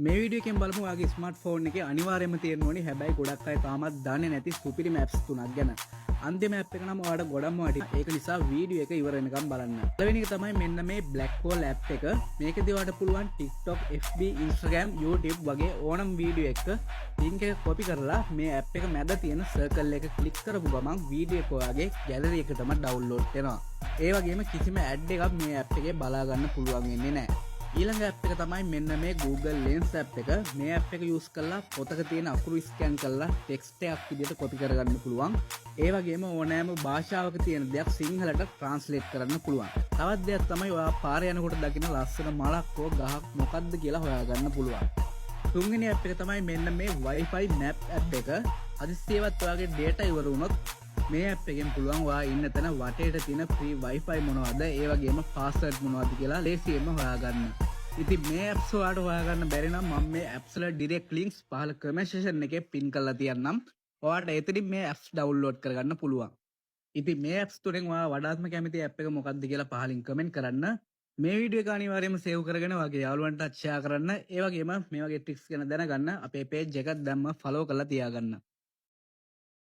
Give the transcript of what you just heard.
මේ වීඩියෝ එකෙන් බලමු ඔයාගේ ස්මාර්ට්ෆෝන් එකේ අනිවාර්යයෙන්ම තියෙන්න ඕනි හැබැයි ගොඩක් අය තාමත් දන්නේ නැති සුපිරි මැප්ස් තුනක් ගැන. අන්තිම මැප් එක නම් ඔයාලට ගොඩක්ම වටිනවා. ඒක නිසා වීඩියෝ එක ඉවර වෙනකම් බලන්න. පළවෙනි එක තමයි මෙන්න මේ Black Hole app එක. මේකදී ඔයාලට පුළුවන් TikTok, FB, Instagram, YouTube වගේ ඕනම වීඩියෝ එකක link එක copy කරලා මේ app එක මැද තියෙන circle එක click කරපු ගමන් වීඩියෝ එක ඔයාගේ gallery එකටම download වෙනවා. ඒ වගේම කිසිම ad එකක් මේ app එකේ බලා ගන්න පුළුවන් වෙන්නේ නැහැ. ඊළඟ ඇප් එක තමයි මෙන්න මේ Google Lens ඇප් එක. මේ ඇප් එක යූස් කරලා පොතක තියෙන අකුරු ස්කෑන් කරලා ටෙක්ස්ට් එකක් විදිහට කොපි කරගන්න පුළුවන්. ඒ වගේම ඕනෑම භාෂාවක තියෙන දෙයක් සිංහලට ට්‍රාන්ස්ලේට් කරන්න පුළුවන්. තවත් දෙයක් තමයි ඔයා පාරේ යනකොට දකින ලස්සන මලක් හෝ ගහක් මොකක්ද කියලා හොයාගන්න පුළුවන්. තුන්වෙනි ඇප් එක තමයි මෙන්න මේ Wi-Fi Map ඇප් එක. හදිස්සියවත් ඔයාගේ data ඉවර වුණොත් මේ ඇප් එකෙන් පුළුවන් ඔයා ඉන්න තැන වටේට තියෙන free wifi මොනවද ඒ වගේම password මොනවද කියලා ලේසියෙන්ම හොයාගන්න. ඉතින් මේ apps ඔයාලට හොයාගන්න බැරි නම් මම මේ apps වල direct links පහළ comment section එකේ pin කරලා තියන්නම්. ඔයාලට එතනින් මේ apps download කරගන්න පුළුවන්. ඉතින් මේ apps තුනෙන් ඔයා වඩාත්ම කැමති app එක මොකක්ද කියලා පහලින් comment කරන්න. මේ වීඩියෝ එක අනිවාර්යයෙන්ම save කරගෙන ඔයාගේ යාළුවන්ටත් share කරන්න. ඒ වගේම මේ වගේ tricks ගැන දැනගන්න අපේ page එක දැම්ම follow කරලා තියාගන්න.